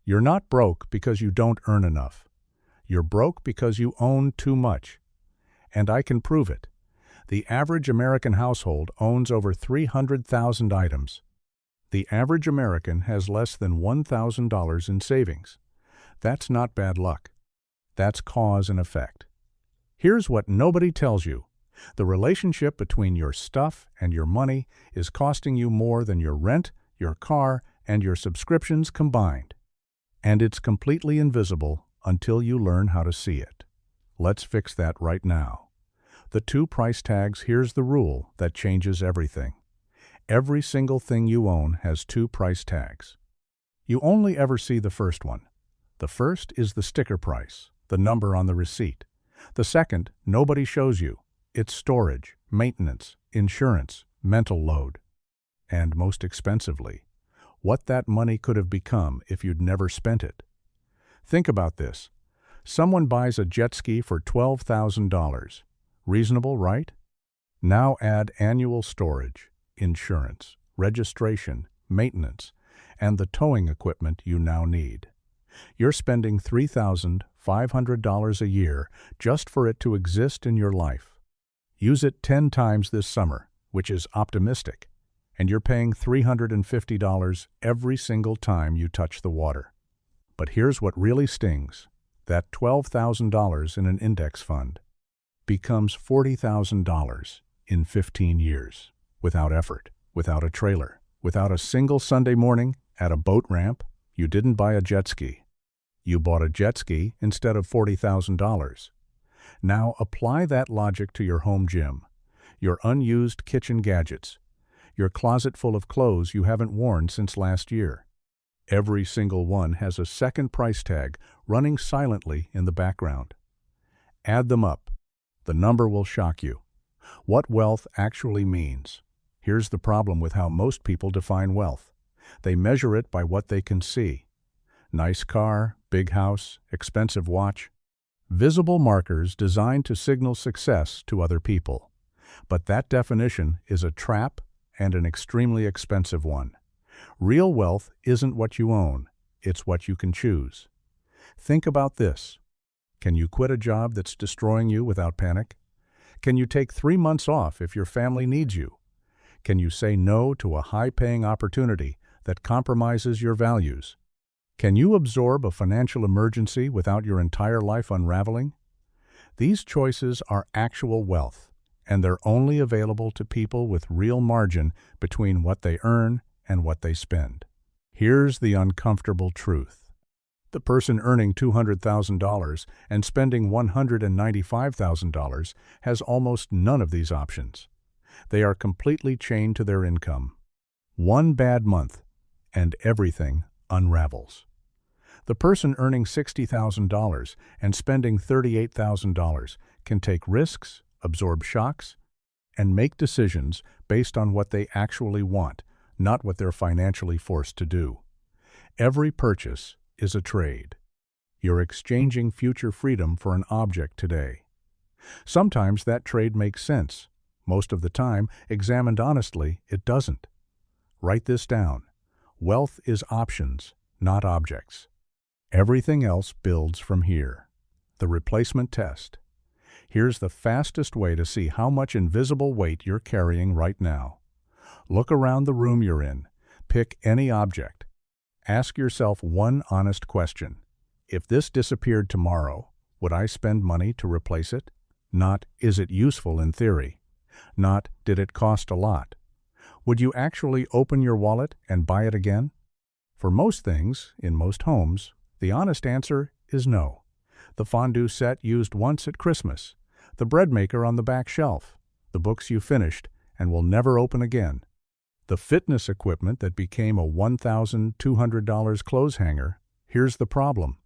You're not broke because you don't earn enough. You're broke because you own too much. And I can prove it. The average American household owns over 300,000 items. The average American has less than $1,000 in savings. That's not bad luck. That's cause and effect. Here's what nobody tells you. The relationship between your stuff and your money is costing you more than your rent, your car, and your subscriptions combined. And it's completely invisible until you learn how to see it. Let's fix that right now. The two price tags, here's the rule that changes everything. Every single thing you own has two price tags. You only ever see the first one. The first is the sticker price, the number on the receipt. The second, nobody shows you. It's storage, maintenance, insurance, mental load. And most expensively, what that money could have become if you'd never spent it. Think about this. Someone buys a jet ski for $12,000. Reasonable, right? Now add annual storage, insurance, registration, maintenance, and the towing equipment you now need. You're spending $3,500 a year just for it to exist in your life. Use it 10 times this summer, which is optimistic, and you're paying $350 every single time you touch the water. But here's what really stings. That $12,000 in an index fund becomes $40,000 in 15 years, without effort, without a trailer, without a single Sunday morning at a boat ramp. You didn't buy a jet ski. You bought a jet ski instead of $40,000. Now apply that logic to your home gym, your unused kitchen gadgets, your closet full of clothes you haven't worn since last year. Every single one has a second price tag running silently in the background. Add them up. The number will shock you. What wealth actually means. Here's the problem with how most people define wealth. They measure it by what they can see. Nice car, big house, expensive watch. Visible markers designed to signal success to other people. But that definition is a trap and an extremely expensive one. Real wealth isn't what you own, it's what you can choose. Think about this. Can you quit a job that's destroying you without panic? Can you take 3 months off if your family needs you? Can you say no to a high-paying opportunity that compromises your values? Can you absorb a financial emergency without your entire life unraveling? These choices are actual wealth, and they're only available to people with real margin between what they earn and what they spend. Here's the uncomfortable truth. The person earning $200,000 and spending $195,000 has almost none of these options. They are completely chained to their income. One bad month, and everything unravels. The person earning $60,000 and spending $38,000 can take risks, absorb shocks, and make decisions based on what they actually want, not what they're financially forced to do. Every purchase is a trade. You're exchanging future freedom for an object today. Sometimes that trade makes sense. Most of the time, examined honestly, it doesn't. Write this down. Wealth is options, not objects. Everything else builds from here. The replacement test. Here's the fastest way to see how much invisible weight you're carrying right now. Look around the room you're in. Pick any object. Ask yourself one honest question. If this disappeared tomorrow, would I spend money to replace it? Not, is it useful in theory? Not, did it cost a lot? Would you actually open your wallet and buy it again? For most things, in most homes, the honest answer is no. The fondue set used once at Christmas, the bread maker on the back shelf, the books you finished and will never open again, the fitness equipment that became a $1,200 clothes hanger. Here's the problem.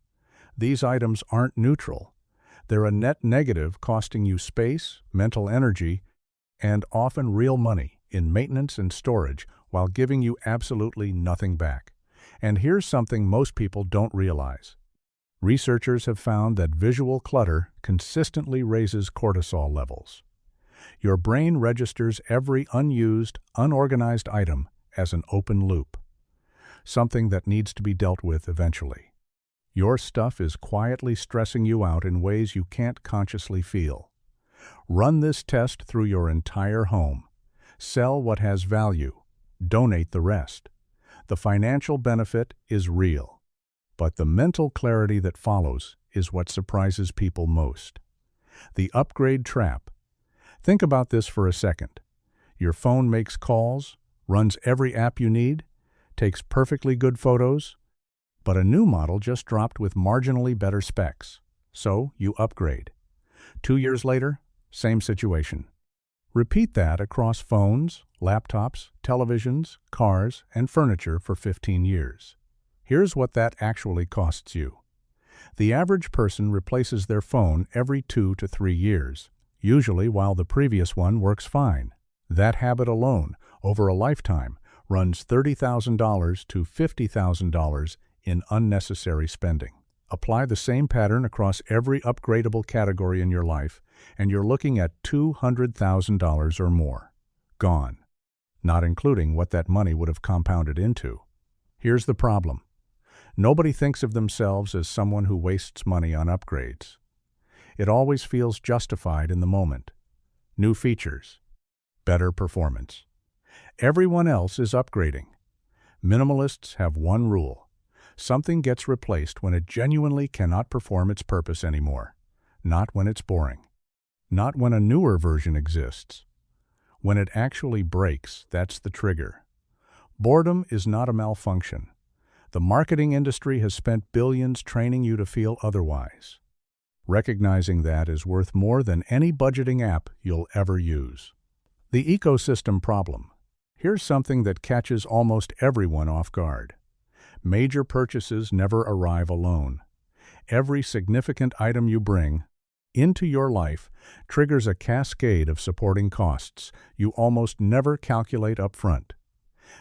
These items aren't neutral. They're a net negative, costing you space, mental energy, and often real money in maintenance and storage while giving you absolutely nothing back. And here's something most people don't realize. Researchers have found that visual clutter consistently raises cortisol levels. Your brain registers every unused, unorganized item as an open loop, something that needs to be dealt with eventually. Your stuff is quietly stressing you out in ways you can't consciously feel. Run this test through your entire home. Sell what has value. Donate the rest. The financial benefit is real. But the mental clarity that follows is what surprises people most. The upgrade trap. Think about this for a second. Your phone makes calls, runs every app you need, takes perfectly good photos, but a new model just dropped with marginally better specs. So you upgrade. 2 years later, same situation. Repeat that across phones, laptops, televisions, cars, and furniture for 15 years. Here's what that actually costs you. The average person replaces their phone every 2 to 3 years, usually while the previous one works fine. That habit alone, over a lifetime, runs $30,000 to $50,000 in unnecessary spending. Apply the same pattern across every upgradable category in your life, and you're looking at $200,000 or more. Gone. Not including what that money would have compounded into. Here's the problem. Nobody thinks of themselves as someone who wastes money on upgrades. It always feels justified in the moment. New features. Better performance. Everyone else is upgrading. Minimalists have one rule. Something gets replaced when it genuinely cannot perform its purpose anymore. Not when it's boring. Not when a newer version exists. When it actually breaks, that's the trigger. Boredom is not a malfunction. The marketing industry has spent billions training you to feel otherwise. Recognizing that is worth more than any budgeting app you'll ever use. The ecosystem problem. Here's something that catches almost everyone off guard. Major purchases never arrive alone. Every significant item you bring into your life triggers a cascade of supporting costs you almost never calculate up front.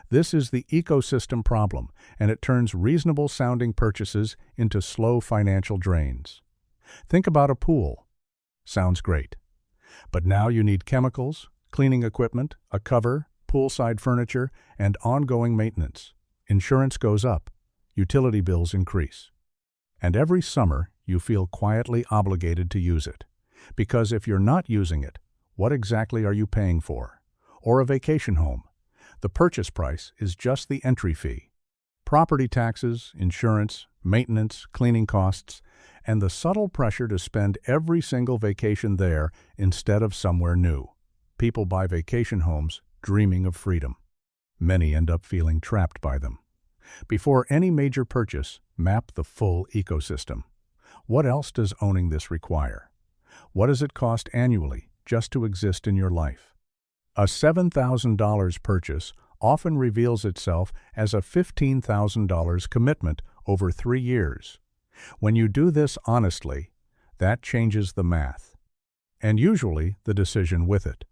This is the ecosystem problem, and it turns reasonable-sounding purchases into slow financial drains. Think about a pool. Sounds great. But now you need chemicals, cleaning equipment, a cover, poolside furniture, and ongoing maintenance. Insurance goes up. Utility bills increase. And every summer, you feel quietly obligated to use it. Because if you're not using it, what exactly are you paying for? Or a vacation home. The purchase price is just the entry fee. Property taxes, insurance, maintenance, cleaning costs, and the subtle pressure to spend every single vacation there instead of somewhere new. People buy vacation homes dreaming of freedom. Many end up feeling trapped by them. Before any major purchase, map the full ecosystem. What else does owning this require? What does it cost annually just to exist in your life? A $7,000 purchase often reveals itself as a $15,000 commitment over 3 years. When you do this honestly, that changes the math. And usually the decision with it.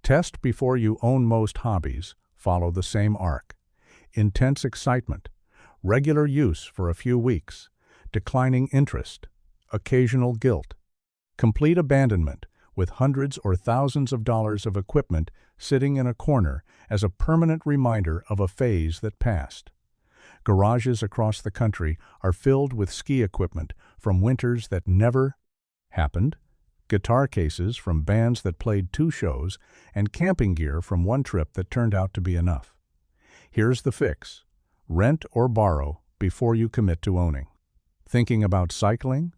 Test before you own. Most hobbies follow the same arc. Intense excitement, regular use for a few weeks, declining interest, occasional guilt, complete abandonment with hundreds or thousands of dollars of equipment sitting in a corner as a permanent reminder of a phase that passed. Garages across the country are filled with ski equipment from winters that never happened, guitar cases from bands that played 2 shows, and camping gear from one trip that turned out to be enough. Here's the fix. Rent or borrow before you commit to owning. Thinking about cycling?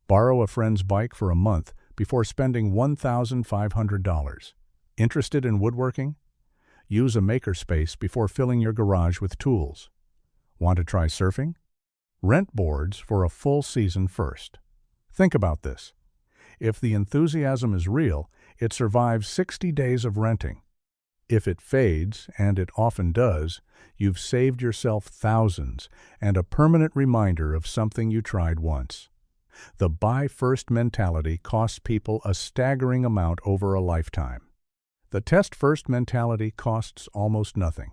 Borrow a friend's bike for a month before spending $1,500. Interested in woodworking? Use a makerspace before filling your garage with tools. Want to try surfing? Rent boards for a full season first. Think about this. If the enthusiasm is real, it survives 60 days of renting. If it fades, and it often does, you've saved yourself thousands and a permanent reminder of something you tried once. The buy-first mentality costs people a staggering amount over a lifetime. The test-first mentality costs almost nothing.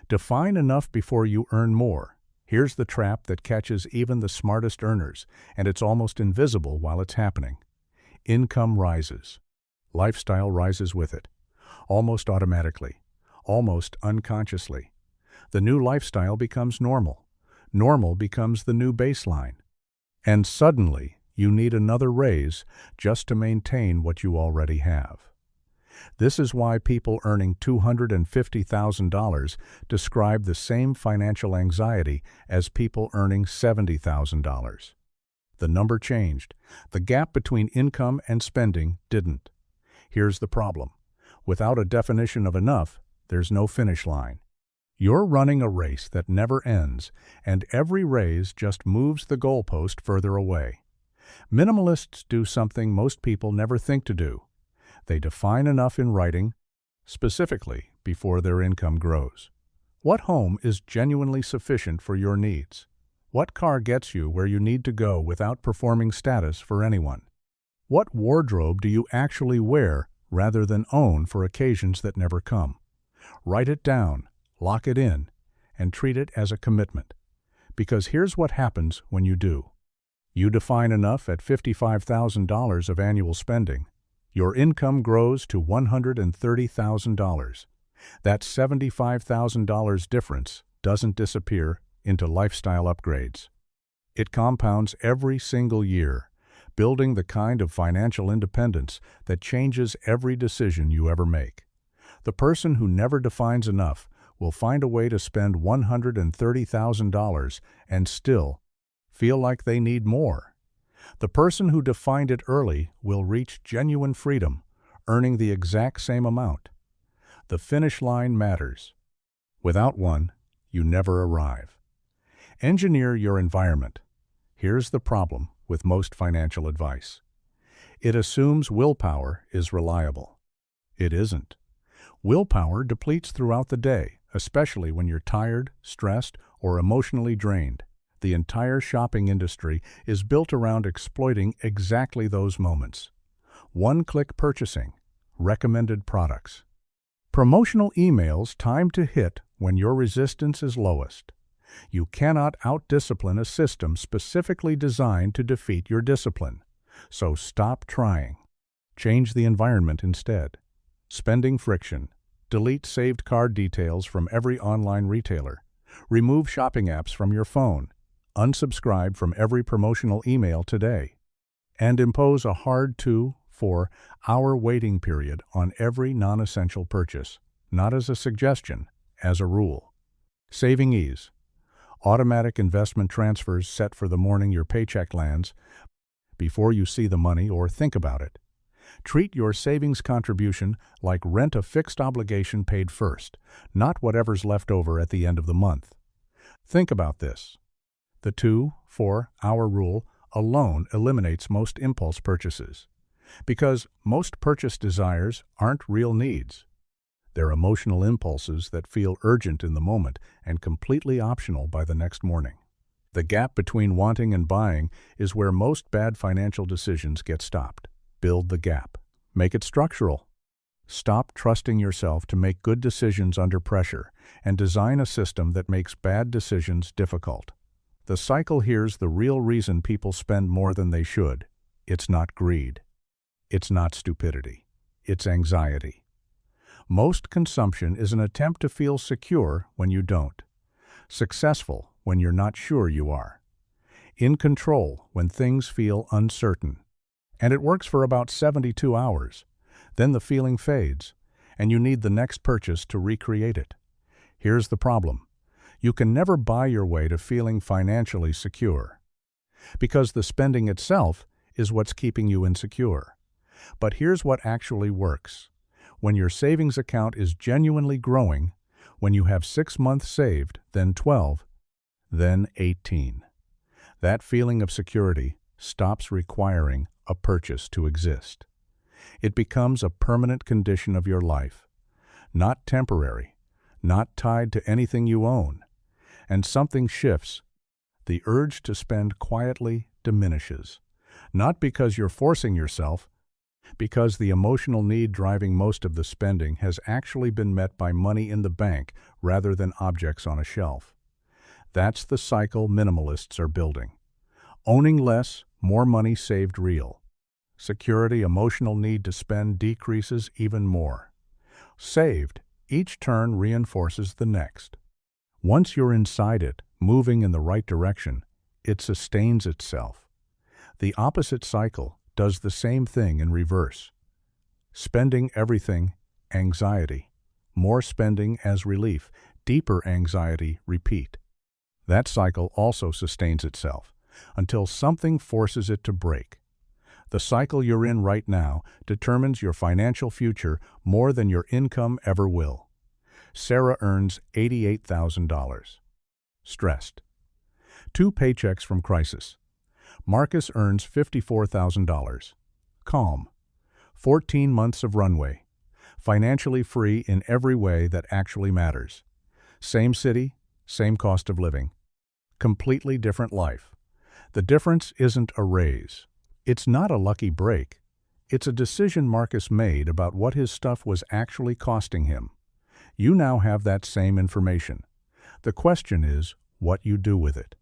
Define enough before you earn more. Here's the trap that catches even the smartest earners, and it's almost invisible while it's happening. Income rises. Lifestyle rises with it. Almost automatically. Almost unconsciously. The new lifestyle becomes normal. Normal becomes the new baseline. And suddenly, you need another raise just to maintain what you already have. This is why people earning $250,000 describe the same financial anxiety as people earning $70,000. The number changed. The gap between income and spending didn't. Here's the problem. Without a definition of enough, there's no finish line. You're running a race that never ends, and every raise just moves the goalpost further away. Minimalists do something most people never think to do. They define enough in writing, specifically before their income grows. What home is genuinely sufficient for your needs? What car gets you where you need to go without performing status for anyone? What wardrobe do you actually wear rather than own for occasions that never come? Write it down, lock it in, and treat it as a commitment. Because here's what happens when you do. You define enough at $55,000 of annual spending. Your income grows to $130,000. That $75,000 difference doesn't disappear into lifestyle upgrades. It compounds every single year, building the kind of financial independence that changes every decision you ever make. The person who never defines enough will find a way to spend $130,000 and still feel like they need more. The person who defined it early will reach genuine freedom, earning the exact same amount. The finish line matters. Without one, you never arrive. Engineer your environment. Here's the problem with most financial advice. It assumes willpower is reliable. It isn't. Willpower depletes throughout the day, especially when you're tired, stressed, or emotionally drained. The entire shopping industry is built around exploiting exactly those moments. One-click purchasing, recommended products, promotional emails timed to hit when your resistance is lowest. You cannot out-discipline a system specifically designed to defeat your discipline. So stop trying. Change the environment instead. Spending friction. Delete saved card details from every online retailer. Remove shopping apps from your phone. Unsubscribe from every promotional email today. And impose a hard 2-4 hour waiting period on every non-essential purchase, not as a suggestion, as a rule. Saving ease. Automatic investment transfers set for the morning your paycheck lands, before you see the money or think about it. Treat your savings contribution like rent, a fixed obligation paid first, not whatever's left over at the end of the month. Think about this. The 2-4 hour rule alone eliminates most impulse purchases, because most purchase desires aren't real needs. They're emotional impulses that feel urgent in the moment and completely optional by the next morning. The gap between wanting and buying is where most bad financial decisions get stopped. Build the gap. Make it structural. Stop trusting yourself to make good decisions under pressure and design a system that makes bad decisions difficult. The cycle here's the real reason people spend more than they should. It's not greed. It's not stupidity. It's anxiety. Most consumption is an attempt to feel secure when you don't. Successful when you're not sure you are. In control when things feel uncertain. And it works for about 72 hours. Then the feeling fades, and you need the next purchase to recreate it. Here's the problem. You can never buy your way to feeling financially secure, because the spending itself is what's keeping you insecure. But here's what actually works. When your savings account is genuinely growing, when you have 6 months saved, then 12, then 18. That feeling of security stops requiring a purchase to exist. It becomes a permanent condition of your life, not temporary, not tied to anything you own. And something shifts. The urge to spend quietly diminishes, not because you're forcing yourself, because the emotional need driving most of the spending has actually been met by money in the bank rather than objects on a shelf. That's the cycle minimalists are building. Owning less, more money saved real. Security, emotional need to spend decreases even more. Saved, each turn reinforces the next. Once you're inside it, moving in the right direction, it sustains itself. The opposite cycle does the same thing in reverse. Spending everything, anxiety. More spending as relief, deeper anxiety, repeat. That cycle also sustains itself until something forces it to break. The cycle you're in right now determines your financial future more than your income ever will. Sarah earns $88,000. Stressed. 2 paychecks from crisis. Marcus earns $54,000. Calm. 14 months of runway. Financially free in every way that actually matters. Same city, same cost of living. Completely different life. The difference isn't a raise. It's not a lucky break. It's a decision Marcus made about what his stuff was actually costing him. You now have that same information. The question is what you do with it.